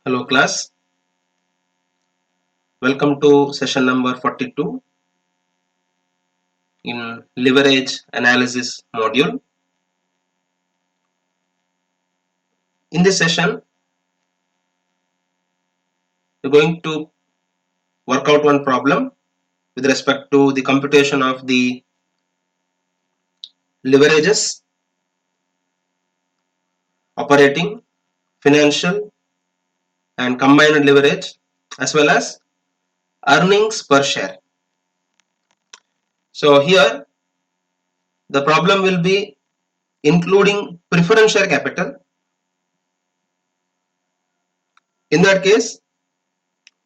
Hello class, welcome to session number 42 in leverage analysis module. In this session, we're going to work out one problem with respect to the computation of the leverages, operating, financial and combined leverage as well as earnings per share. So here the problem will be including preference share capital. In that case,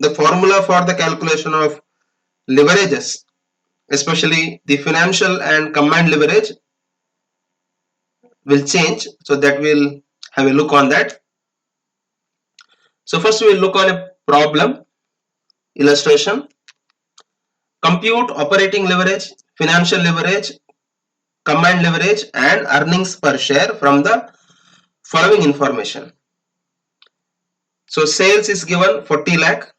the formula for the calculation of leverages, especially the financial and combined leverage, will change, so that we'll have a look on that. So first we'll look on a problem illustration. Compute operating leverage, financial leverage, combined leverage and earnings per share from the following information. So sales is given 40 lakh,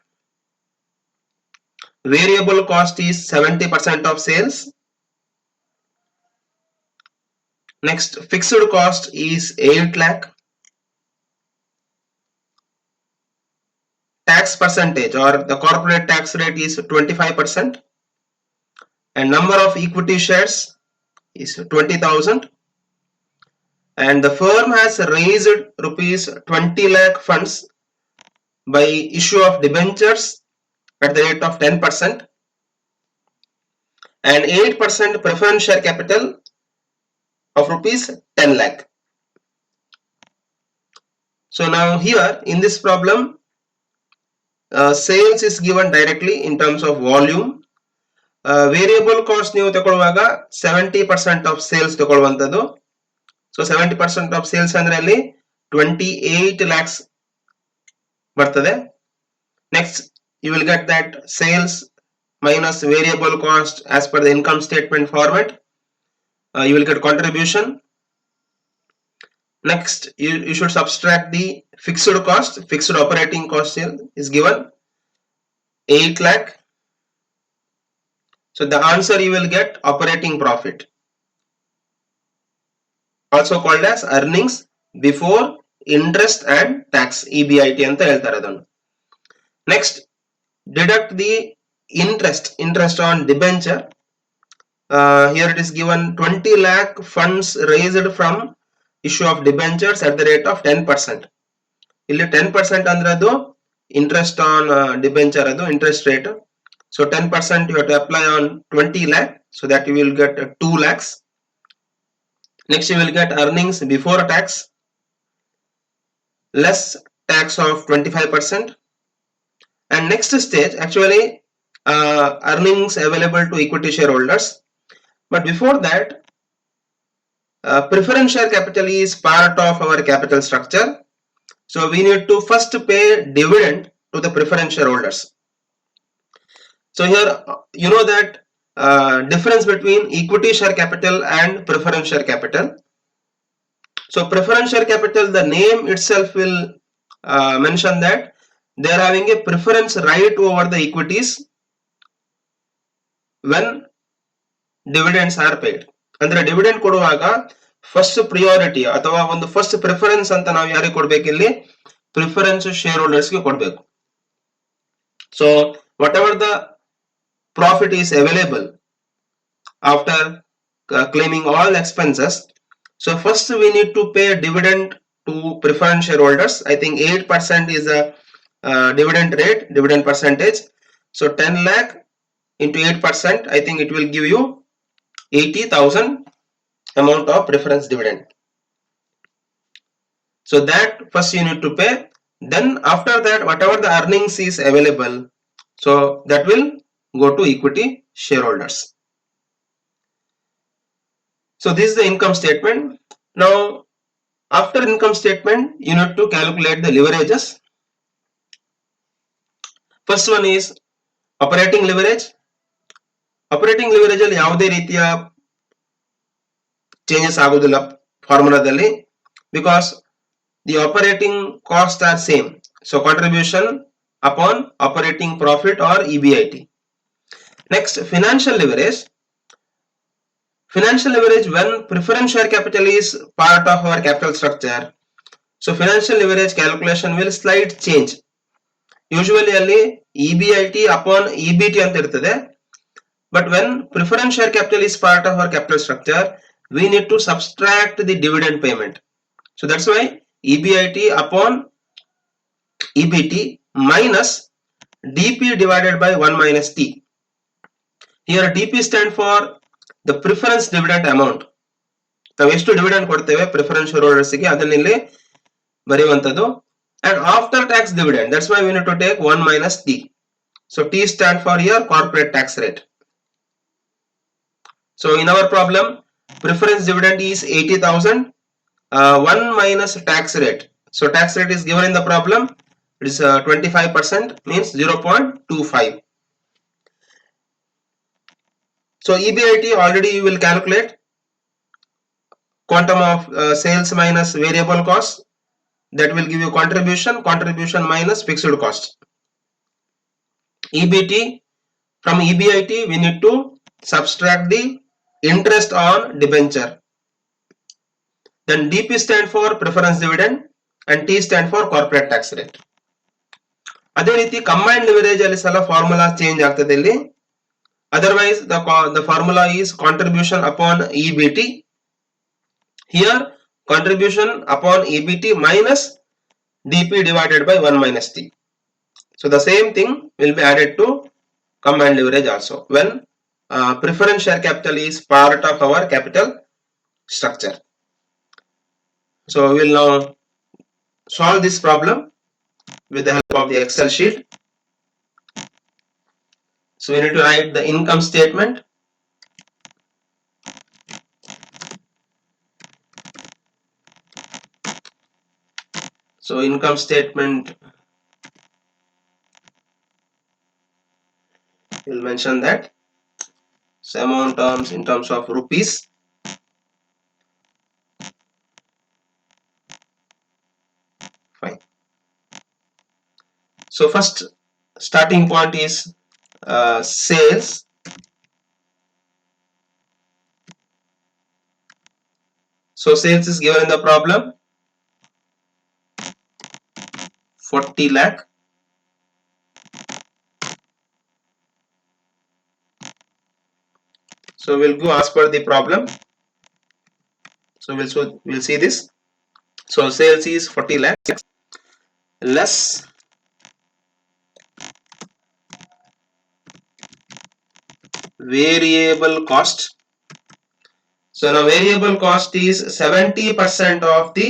variable cost is 70% of sales, next fixed cost is 8 lakh, tax percentage or the corporate tax rate is 25%, and number of equity shares is 20,000, and the firm has raised rupees 20 lakh funds by issue of debentures at the rate of 10% and 8% preference share capital of rupees 10 lakh. So now here in this problem, sales is given directly in terms of volume. Variable cost ನೀವು ತಗೊಳ್ಳುವಾಗ 70% of sales ತಗೊಳ್ಳುವಂತದ್ದು. So 70% of sales ಅಂದ್ರೆ ಅಲ್ಲಿ 28 lakhs ಬರ್ತದೆ. Next you will get that sales minus variable cost as per the income statement format. You will get contribution. Next you should subtract the fixed cost. Fixed operating cost here is given 8 lakh. So the answer you will get operating profit, also called as earnings before interest and tax, EBIT ಅಂತ ಹೇಳ್ತಾರೆ ಅದನ್ನು. Next deduct the interest on debenture. Here it is given 20 lakh funds raised from issue of debentures at the rate of 10%. ಇಲ್ಲಿ 10% ಅಂದ್ರೆ ಅದು interest on debenture, ಅದು interest rate. So 10% you have to apply on 20 lakh, so that you will get 2 lakhs. Next you will get earnings before tax less tax of 25%. And next stage actually earnings available to equity shareholders. But before that, preference share capital is part of our capital structure. So we need to first pay dividend to the preference shareholders. So here you know that difference between equity share capital and preference share capital. So preference share capital, the name itself will mention that they are having a preference right over the equities when dividends are paid. ಅಂದ್ರೆ dividend ಕೊಡುವಾಗ first priority ಅಥವಾ ಒಂದು first preference ಅಂತ ನಾವು ಯಾರಿಗೆ ಕೊಡ್ಬೇಕು, ಇಲ್ಲಿ preference share holders ಗೆ ಕೊಡಬೇಕು. So what ever the profit is available after claiming all expenses, so first we need to pay dividend to preference shareholders. I think 8% is a dividend rate, dividend percentage. So 10 lakh into 8%, I think it will give you 80,000 amount of preference dividend. So that first you need to pay. Then after that, whatever the earnings is available, so that will go to equity shareholders. So this is the income statement. Now after income statement, you need to calculate the leverages. First one is operating leverage. Operating leverage ಅಲ್ಲಿ ಯಾವುದೇ ರೀತಿಯ changes ಆಗೋದಿಲ್ಲ ಫಾರ್ಮುಲಾದಲ್ಲಿ, because the operating costs are same. So contribution upon operating profit or EBIT. Next, financial leverage. Financial leverage when preference share capital is part of our capital structure. So financial leverage calculation will slight change. Usually ಅಲ್ಲಿ EBIT upon EBT ಅಂತ ಇರ್ತದೆ. But when preference share capital is part of our capital structure, we need to subtract the dividend payment. So that's why EBIT upon EBT minus DP divided by 1 minus T. Here DP stand for the preference dividend amount. ನಾವು ಎಷ್ಟು dividend ಕೊಡ್ತೇವೆ preference share holders ಗೆ ಅದನ್ನ ಇಲ್ಲಿ ಬರೆಯುವಂತದ್ದು. And after tax dividend, that's why we need to take 1 minus T. So T stand for your corporate tax rate. So in our problem, preference dividend is 80,000, 1 minus tax rate. So tax rate is given in the problem. It is 25%, means 0.25. So EBIT already you will calculate quantum of sales minus variable cost. That will give you contribution minus fixed cost. EBT, from EBIT we need to subtract the interest on debenture. Then DP stand for preference dividend and T stand for corporate tax rate. ಅದೇ ರೀತಿ combined leverage ಅಲ್ಲಿ ಸಲ formula change ಆಗ್ತದೆ ಇಲ್ಲಿ. Otherwise the formula is contribution upon EBT. Here contribution upon EBT minus DP divided by 1 minus T. So the same thing will be added to combined leverage also when preference share capital is part of our capital structure. So we will now solve this problem with the help of the Excel sheet. So we need to write the income statement. So income statement, we'll mention that amount terms in terms of rupees. Fine. So first starting point is sales. So sales is given in the problem 40 lakh. So we'll go as per the problem. So we'll see this. So sales is 40 lakhs less variable cost. So now variable cost is 70% of the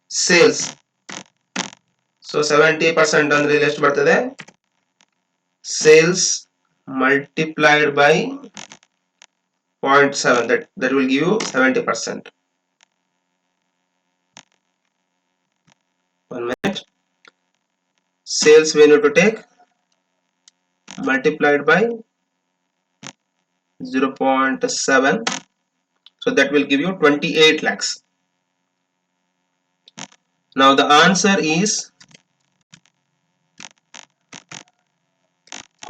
sales. So 70% ಅಂದ್ರೆ ಇಲ್ಲಿ ಎಷ್ಟು ಬರ್ತದೆ? Sales multiplied by 0.7, that will give you 70%. 1 minute. Sales we need to take multiplied by 0.7, so that will give you 28 lakhs. Now the answer is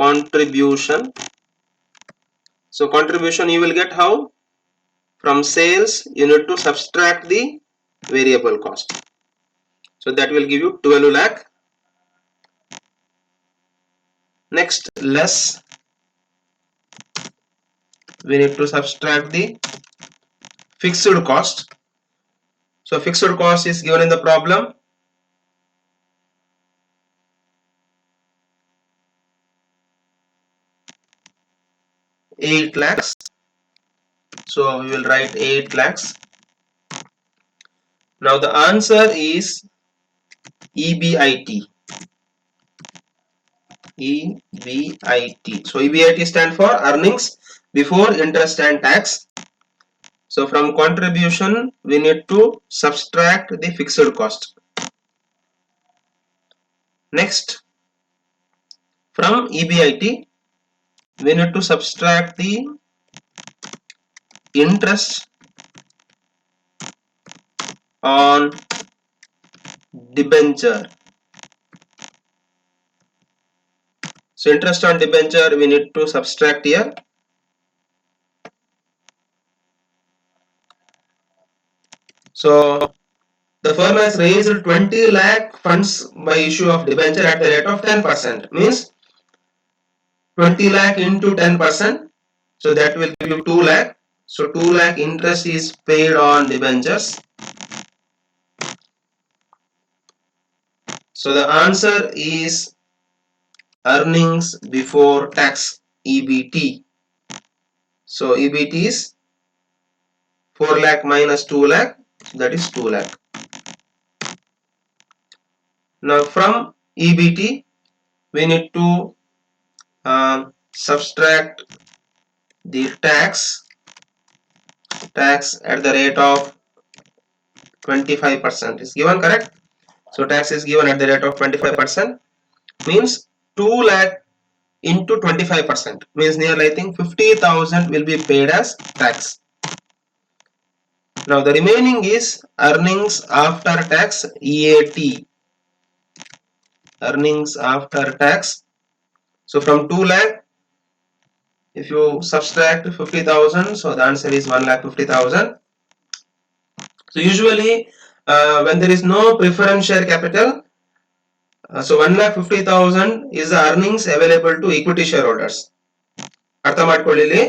contribution. So contribution you will get how? From sales you need to subtract the variable cost. So that will give you 12 lakh. Next, less, we need to subtract the fixed cost. So fixed cost is given in the problem 8 lakhs. So we will write 8 lakhs. Now the answer is EBIT. EBIT. So EBIT stand for earnings before interest and tax. So from contribution we need to subtract the fixed cost. Next, from EBIT we need to subtract the interest on debenture. So interest on debenture we need to subtract here. So the firm has raised 20 lakh funds by issue of debenture at the rate of 10%. Means 20 lakh into 10%. So that will give you 2 lakh. So 2 lakh interest is paid on debentures. So the answer is earnings before tax, EBT. So EBT is 4 lakh minus 2 lakh, that is 2 lakh. Now from EBT we need to subtract the tax at the rate of 25% is given, correct? So tax is given at the rate of 25%, means 2 lakh into 25% means nearly I think 50,000 will be paid as tax. Now the remaining is earnings after tax, EAT, earnings after tax. So from 2 lakh if you subtract 50,000, so the answer is 1,50,000. So usually when there is no preference share capital, so 1,50,000 is the earnings available to equity shareholders. ಅರ್ಥ ಮಾಡ್ಕೊಳ್ಳಿ, ಇಲ್ಲಿ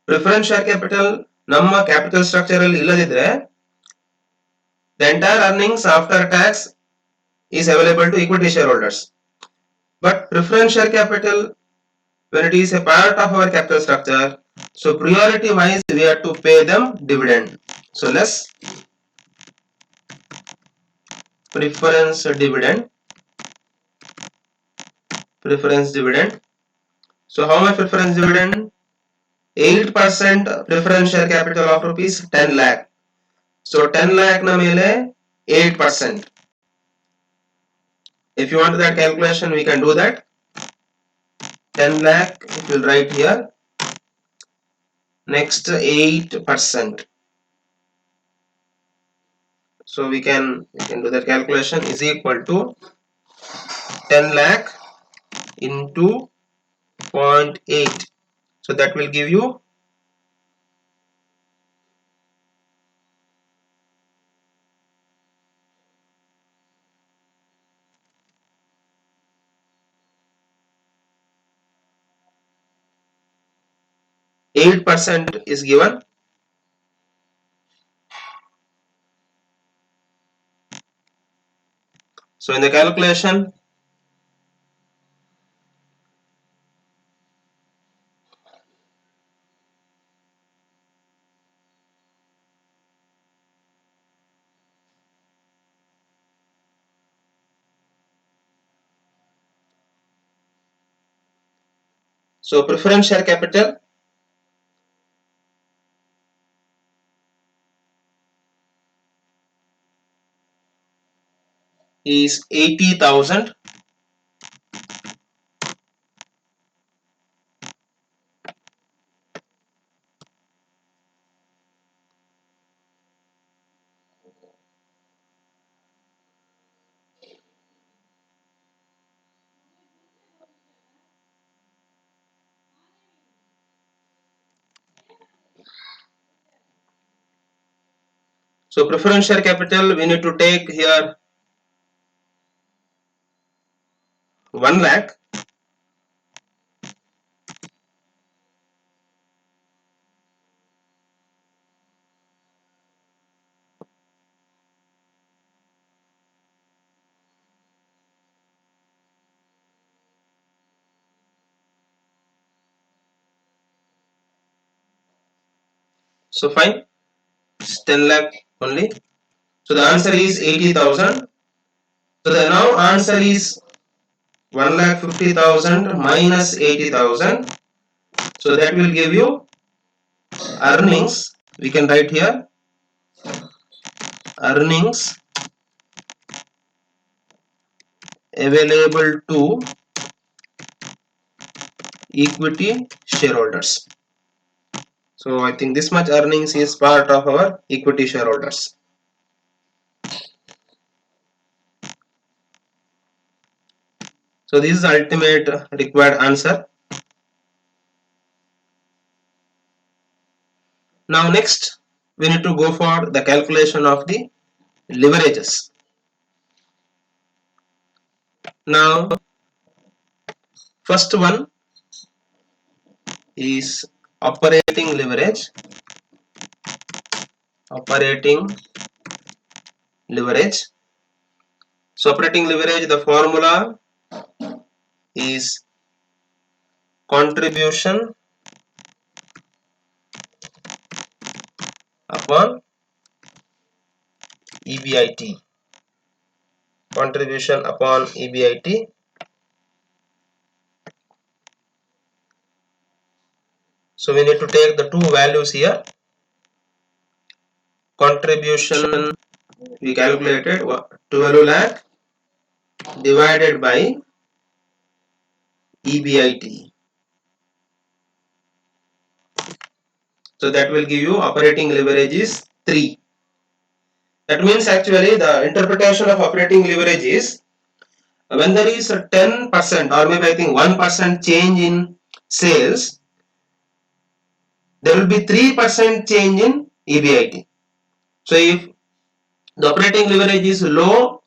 preference share capital ನಮ್ಮ capital structure ಅಲ್ಲಿ ಇಲ್ಲದಿದ್ರೆ the entire earnings after tax is available to equity shareholders. But preference share capital, when it is a part of our capital structure, so priority wise we have to pay them dividend. So less preference dividend. So how much preference dividend? 8% preference share capital of rupees 10 lakh. So 10 lakh na mele 8%. If you want that calculation, we can do that. 10 lakh, it will write here. Next 8%. So we can do that calculation is equal to 10 lakh into 0.8. So that will give you 8% is given. So in the calculation, so preference share capital is 80,000. So preference share capital we need to take here 1 lakh. So fine, it's 10 lakh only. So the answer is 80,000. So the now answer is 1,50,000 minus 80,000. So that will give you earnings. We can write here earnings available to equity shareholders. So I think this much earnings is part of our equity shareholders. So this is the ultimate required answer. Now next we need to go for the calculation of the leverages. Now first one is operating leverage. Operating leverage. So operating leverage, the formula is contribution upon EBIT. Contribution upon EBIT. So we need to take the two values here. Contribution we calculated 12 lakh divided by EBIT. So that will give you operating leverage is 3. That means actually the interpretation of operating leverage is when there is a 10% or maybe I think 1% change in sales, there will be 3% change in EBIT. So if the operating leverage is low,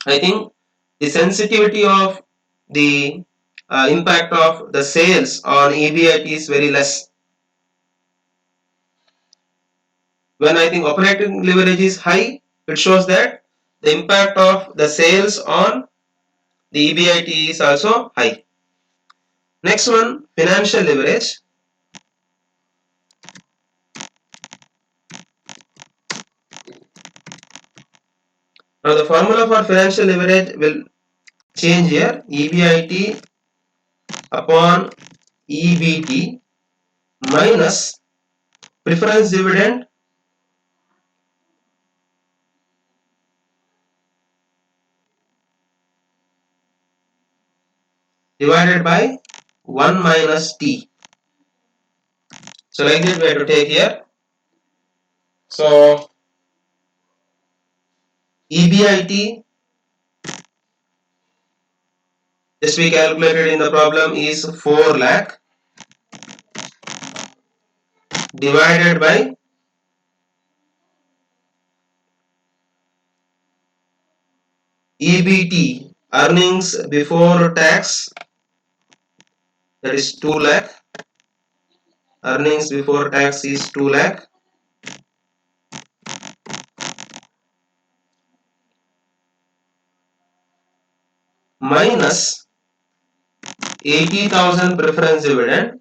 I think the sensitivity of the impact of the sales on EBIT is very less. When I think operating leverage is high, it shows that the impact of the sales on the EBIT is also high. Next one, financial leverage. Now the formula for financial leverage will change here. EBIT upon EBT minus preference dividend divided by 1 minus T. So like that we have to take here. So EBIT, just we calculated in the problem, is 4 lakh divided by EBT, earnings before tax, that is 2 lakh. Earnings before tax is 2 lakh minus 80,000 preference dividend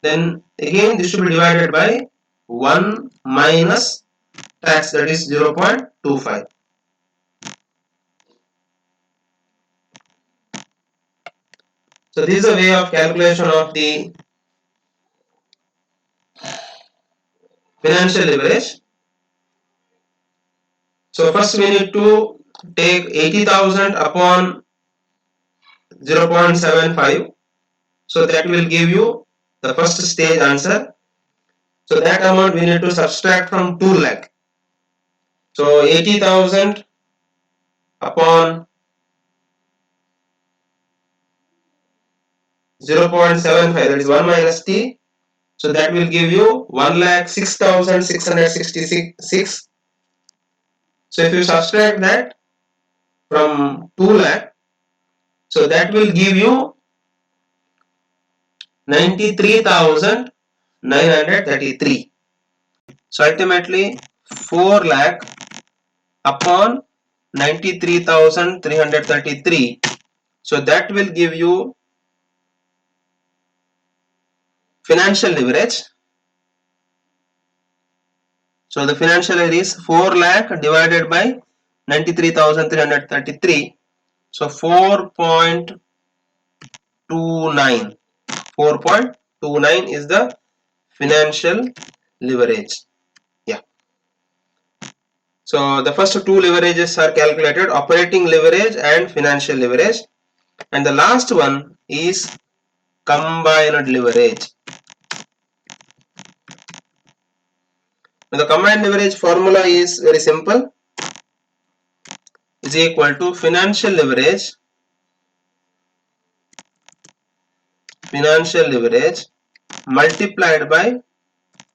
then again this should be divided by 1 minus tax, that is 0.25. So this is a way of calculation of the financial leverage. So first we need to take 80,000 upon 0.75. So that will give you the first stage answer. So that amount we need to subtract from 2 lakh. So 80,000 upon 0.75, that is 1 minus T. So that will give you 1,06,666. So if you subtract that from 2 lakh, so that will give you 93,933. So ultimately 4 lakh upon 93,333. So that will give you financial leverage. So the financial leverage is 4 lakh divided by 93,333. So 4.29. 4.29 is the financial leverage. Yeah. So the first two leverages are calculated, operating leverage and financial leverage. And the last one is combined leverage. Now the combined leverage formula is very simple. Is equal to financial leverage multiplied by,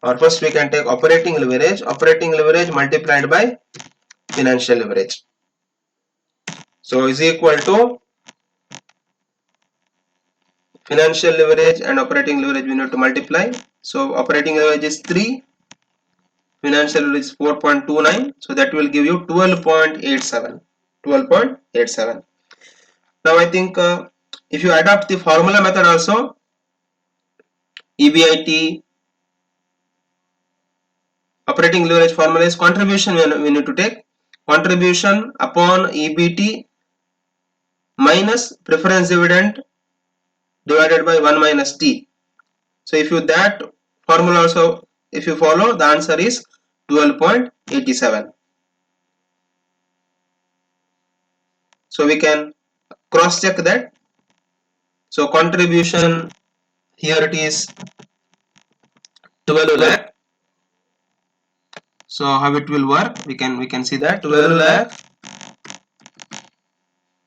or first we can take operating leverage multiplied by financial leverage. So is equal to financial leverage and operating leverage we need to multiply. So operating leverage is 3, financial leverage is 4.29, so that will give you 12.87. Now I think if you adopt the formula method also, EBIT operating leverage formula is contribution we need to take. Contribution upon EBT minus preference dividend divided by 1 minus T. So if you that formula also if you follow, the answer is 12.87. So we can cross check that. So contribution here it is 12 lakh. So how it will work? We can see that 12 lakh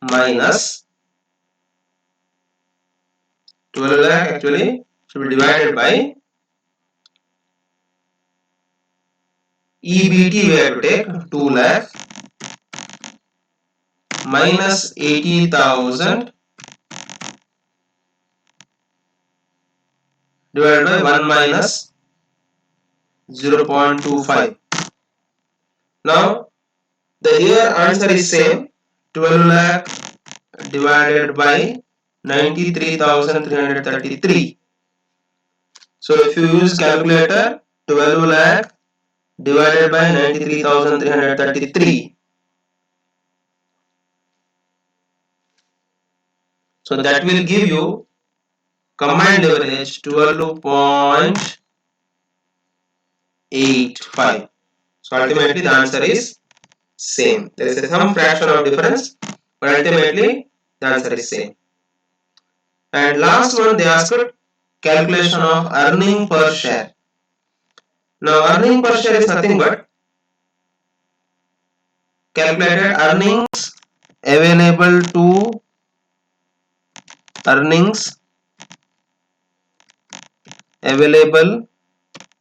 minus 12 lakh actually should be divided by EBT we have to take 2 lakh minus 80,000 divided by 1 minus 0.25. Now the here answer is same, 12 lakh divided by 93,333. So if you use calculator, 12 lakh divided by 93,333. So that will give you combined leverage 12.85. So ultimately the answer is same. There is some fraction of difference, but ultimately the answer is same. And last one they asked calculation of earning per share. Now earning per share is nothing but calculated earnings available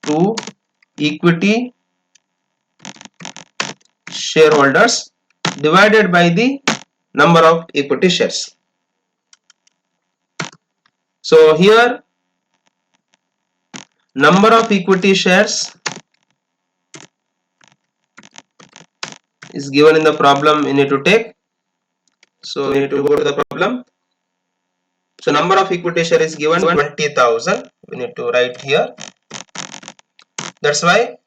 to equity shareholders divided by the number of equity shares. So here number of equity shares is given in the problem we need to take. So we need to go to the problem. So number of equity share is given 20,000. We need to write here. That's why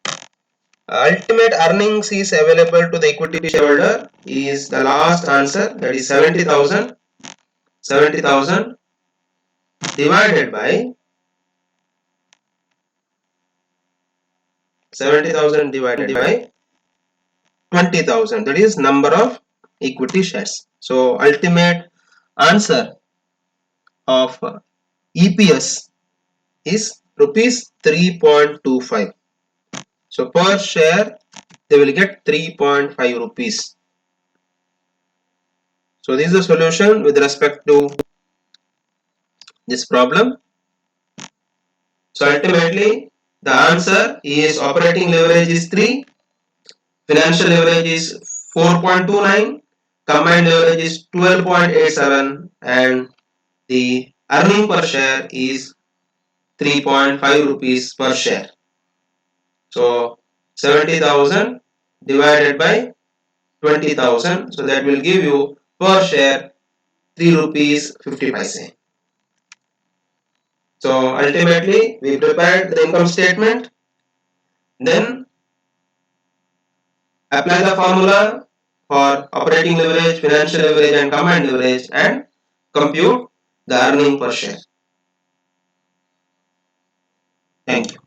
ultimate earnings is available to the equity shareholder is the last answer, that is 70,000. 70,000 divided by 20,000, that is number of equity shares. So ultimate answer of EPS is rupees 3.25. So per share they will get 3.5 rupees. So this is the solution with respect to this problem. So ultimately the answer is operating leverage is 3, financial leverage is 4.29, combined leverage is 12.87, and the earning per share is 3.5 rupees per share. So 70,000 divided by 20,000, so that will give you per share 3 rupees 50 paise. So ultimately we prepared the income statement, then apply the formula for operating leverage, financial leverage and combined leverage, and compute the earning per share. Thank you.